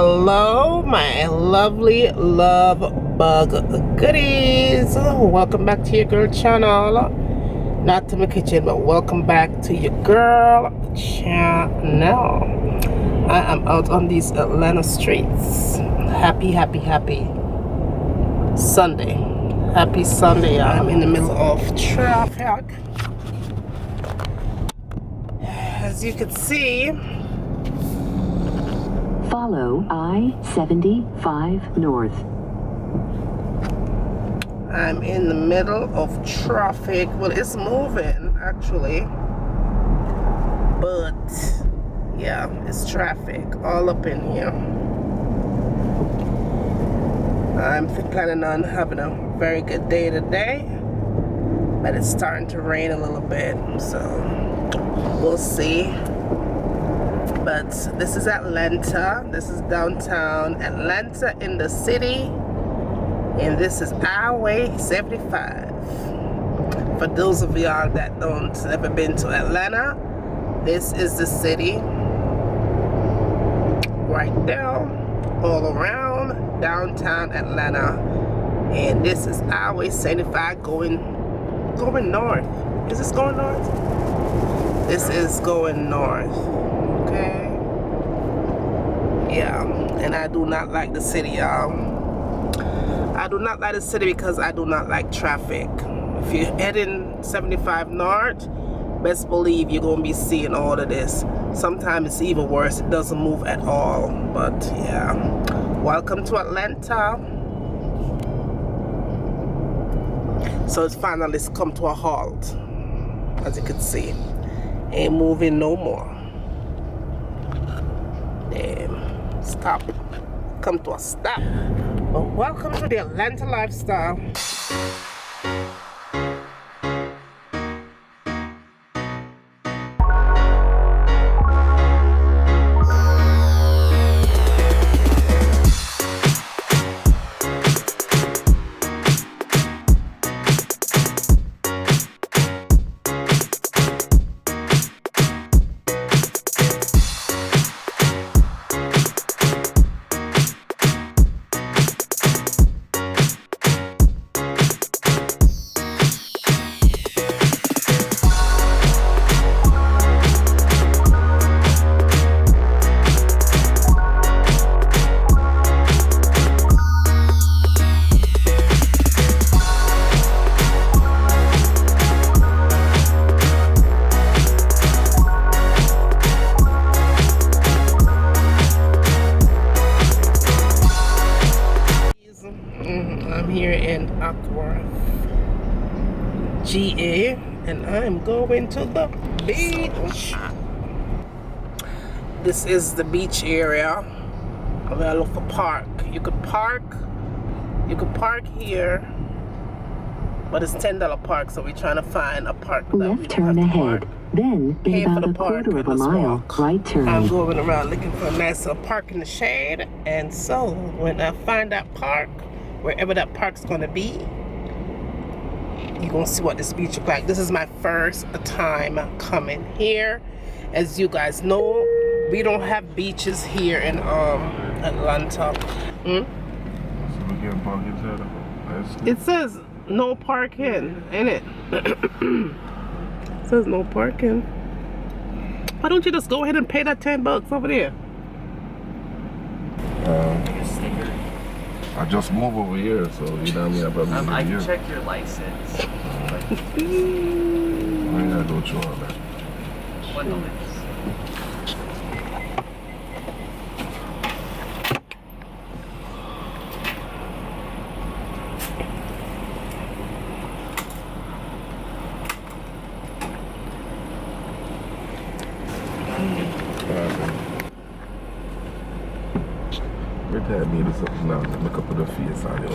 Hello my lovely love bug goodies. Welcome back to your girl channel. Not to my kitchen, but welcome back to your girl channel. I am out on these Atlanta streets. Happy Sunday. Happy Sunday. I'm in the middle of traffic. As you can see, follow I-75 north. I'm in the middle of traffic. Well, it's moving actually, but yeah, it's traffic all up in here. I'm planning on having a very good day today, but it's starting to rain a little bit, so we'll see. But this is Atlanta. This is downtown Atlanta in the city, and this is Highway 75. For those of y'all that don't ever been to Atlanta, this is the city right there, all around downtown Atlanta, and this is Highway 75 going north. Is this going north? This is going north. Okay. Yeah, and I do not like the city, y'all. I do not like the city because I do not like traffic. If you're heading 75 north, best believe you're gonna be seeing all of this. Sometimes it's even worse, it doesn't move at all. But yeah, welcome to Atlanta. So it's finally come to a halt. As you can see, ain't moving no more. Damn, stop, come to a stop. Well, welcome to the Atlanta lifestyle. I'm here in Acworth, GA, and I'm going to the beach. This is the beach area. I'm gonna look for park. You could park here, but it's $10 park, so we're trying to find a park that Left turn ahead, then in about a quarter of a mile, right turn. I'm going around looking for a nice little park in the shade, and so when I find that park, wherever that park's gonna be, you're gonna see what this beach looks like. This is my first time coming here. As you guys know, we don't have beaches here in Atlanta. It says no parking, ain't it? It says no parking. Why don't you just go ahead and pay that $10 over there? I just moved over here, so you know what I mean? I probably I can check your license. I gotta go through all that. 1 moment. Now, make up the face on you.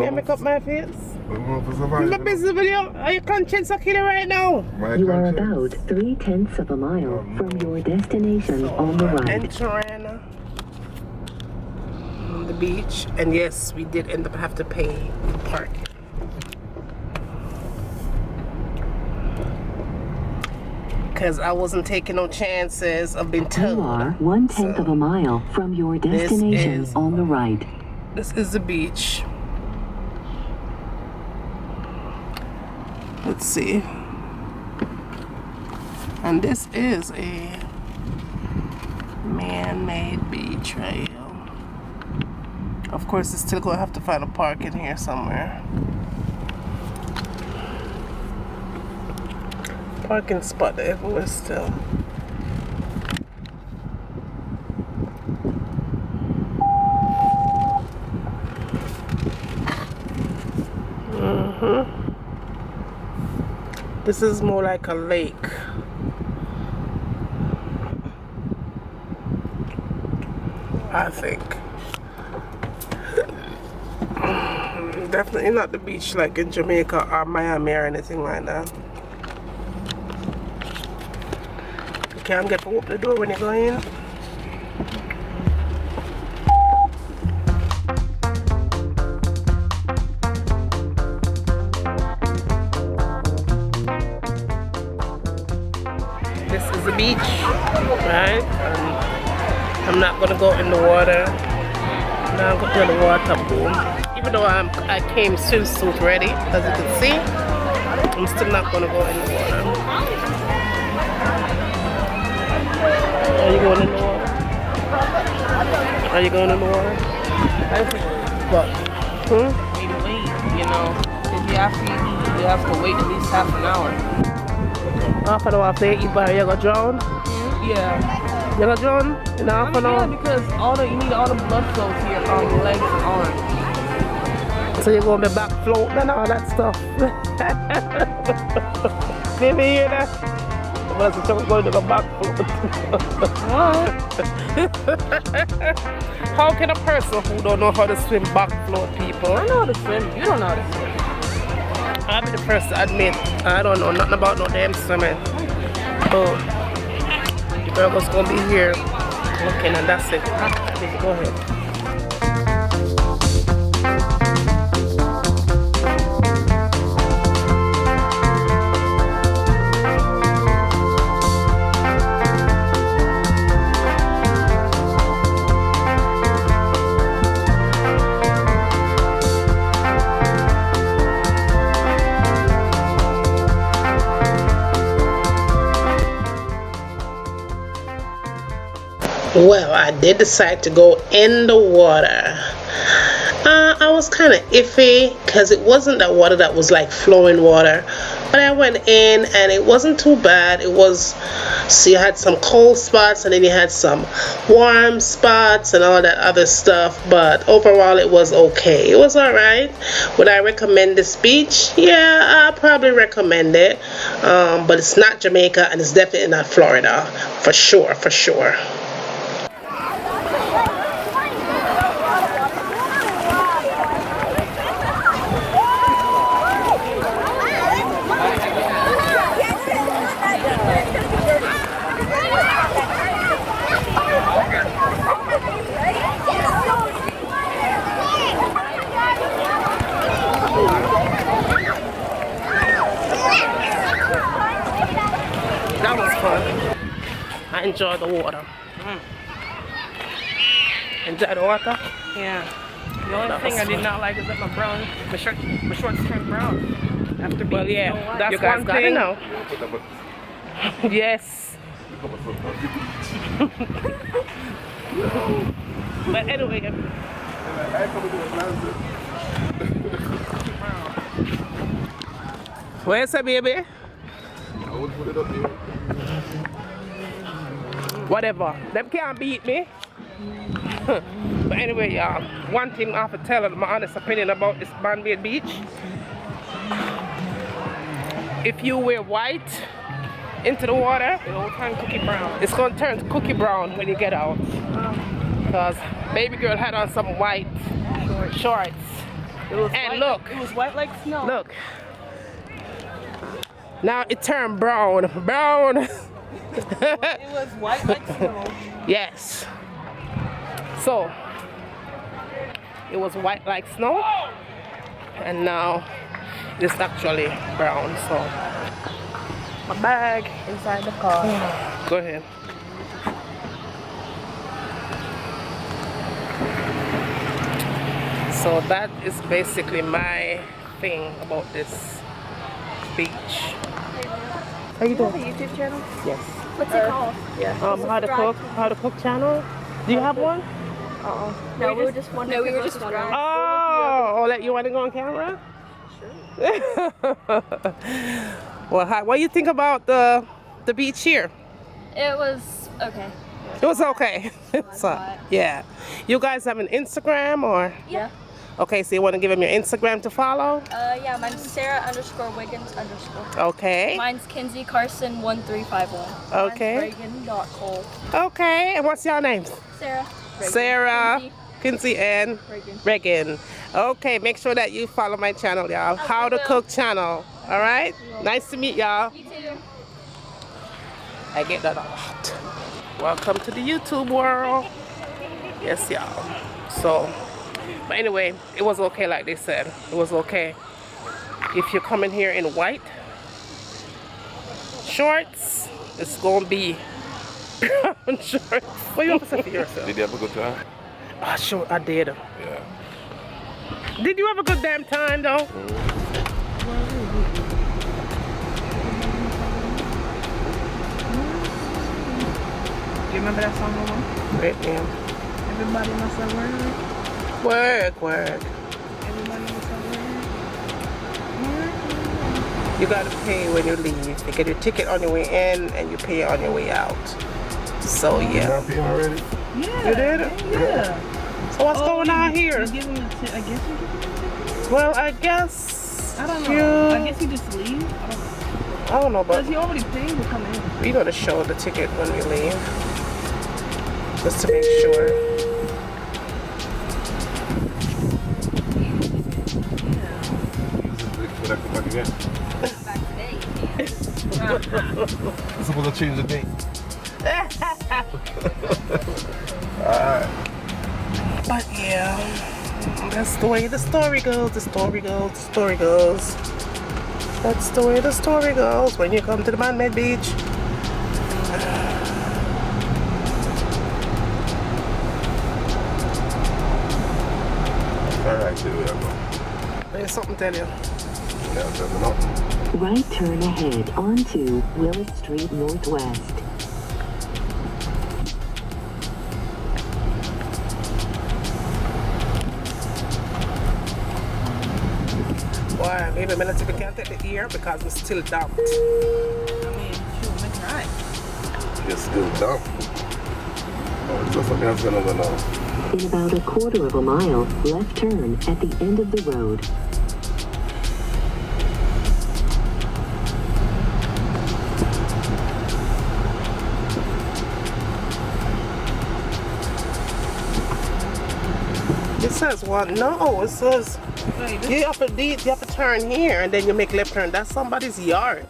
Yeah, make up my face. My business video. Are you conscience killer right now? You are about 3/10 of a mile from your destination on the right. Entering the beach, and yes, we did end up have to pay the parking. because I wasn't taking no chances of being towed. You are 1/10 of a mile from your destination on the right. This is the beach. Let's see. And this is a man-made beach right here. Of course, it's still gonna have to find a park in here somewhere. Parking spot everywhere still. This is more like a lake. I think. Definitely not the beach like in Jamaica or Miami or anything like that. You can't get to open the door when you go in. This is the beach, right? I'm not gonna go in the water. Now I'm going to the water pool. Even though I came swimsuit ready, as you can see, I'm still not gonna go in the water. Are you going in the water? Are you going in the water? What? Maybe wait, you know. If you have to wait at least half an hour. Half an hour after you buy, you gonna drown? Yeah. You gonna drown in half an hour? Yeah, because you need all the blood flow to your legs and arms. So you're gonna be back floating and all that stuff. Did you hear that? Well, so I'm going to go back float. What? How can a person who don't know how to swim back float people? I know how to swim. You don't know how to swim. I'll be the first to admit I don't know nothing about no damn swimming. Oh, the girl was gonna be here looking, and that's it. Go ahead. Well, I did decide to go in the water. I was kind of iffy because it wasn't that water that was like flowing water, but I went in and it wasn't too bad. It was, so you had some cold spots and then you had some warm spots and all that other stuff, but overall it was okay. It was all right. Would I recommend this beach? Yeah, I probably recommend it, but it's not Jamaica and it's definitely not Florida, for sure, for sure. That was fun. I enjoyed the water. Enjoy the water? Yeah. The only thing I did not like is that my shorts turned brown. After being yeah, so white. that's You guys one got thing. it now. Yes. But anyway. Where's the baby? I would put it up here. Whatever. Them can't beat me. But anyway, y'all, one thing I have to tell my honest opinion about this man-made beach. If you wear white into the water, It'll turn cookie brown. it's gonna turn to cookie brown when you get out. Because baby girl had on some white shorts. It was And white, look. It was white like snow. Look. Now it turned brown. Brown. It was white like snow. Yes. So it was white like snow, and now it's actually brown. So my bag. Inside the car. Go ahead. So that is basically my thing about this beach. How you doing? Do you have a YouTube channel? Yes. What's it called? How to cook channel. Do you have one? No, we were just wondering. No, we were just wondering. Oh, you want to go on camera? Sure. Well, hi. What do you think about the beach here? It was okay. It was okay. So, yeah. You guys have an Instagram or? Yeah. Okay, so you want to give them your Instagram to follow? Yeah, mine's Sarah_Wiggins_. Okay. Mine's Kinsey Carson 1351. Okay. Mine's Reagan.Cole. Okay, and what's your names? Sarah. Reagan. Sarah, Kinsey, and Reagan. Reagan. Okay, make sure that you follow my channel, y'all. How to Cook channel. All right? Nice to meet y'all. You too. I get that a lot. Welcome to the YouTube world. Yes, y'all. So, but anyway, it was okay like they said. It was okay. If you're coming here in white shorts, it's gonna be brown shorts. What do you want to say for yourself? Did you have a good time? Oh, sure, I did. Yeah. Did you have a good damn time though? Do you remember that song, Mama? Great, ma'am. Everybody must have work. Work. Everybody must have work. You gotta pay when you leave. You get your ticket on your way in and you pay on your way out. So You yeah. happy already? Yeah. You did? Yeah. So what's going on here? You give him I guess you give him a ticket? Well, I guess I don't know. I guess you just leave. I don't know, but Because he already paid to come in. we gotta show the ticket when we leave. Just to make sure. Would I come back again? I'm supposed to change the date. Alright. But yeah, that's the way the story goes. The story goes. The story goes. That's the way the story goes when you come to the man-made beach. Alright, here we go. There's something to tell you. Yeah, I'm coming up. Right turn ahead onto Willis Street Northwest. Boy, maybe a minute if we can't take the ear because it's still damp. I mean, shoot, make it right. It's still dumb. Oh, it's just something else gonna know. In about a quarter of a mile, left turn at the end of the road. It says what? No, it says you have to turn here and then you make left turn. That's somebody's yard.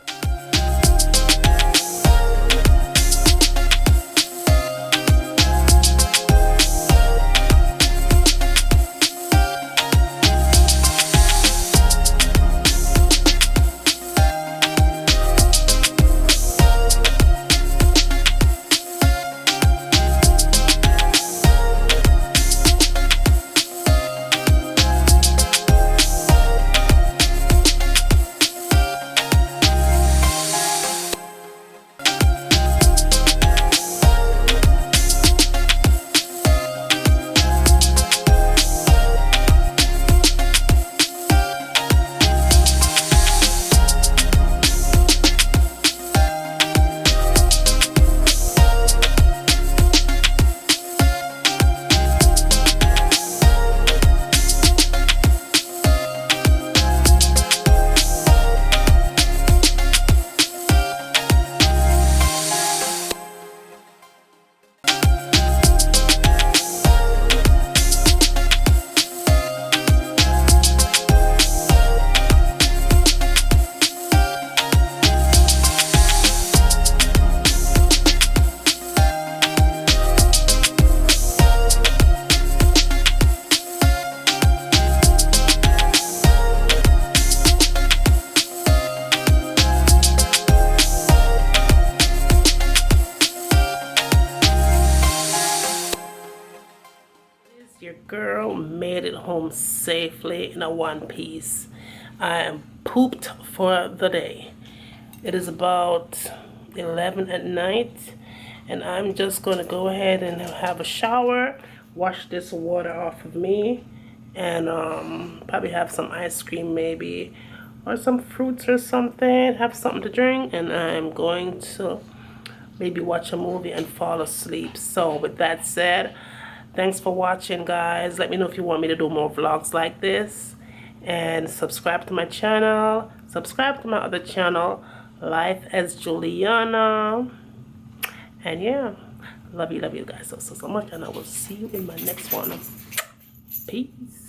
girl made it home safely in a one piece. I am pooped for the day. It is about 11 at night, and I'm just gonna go ahead and have a shower, wash this water off of me, and probably have some ice cream maybe, or some fruits or something, have something to drink, and I'm going to maybe watch a movie and fall asleep. So with that said, thanks for watching, guys. Let me know if you want me to do more vlogs like this, and subscribe to my channel, subscribe to my other channel, Life as Juliana. And yeah, love you guys so much, and I will see you in my next one. Peace.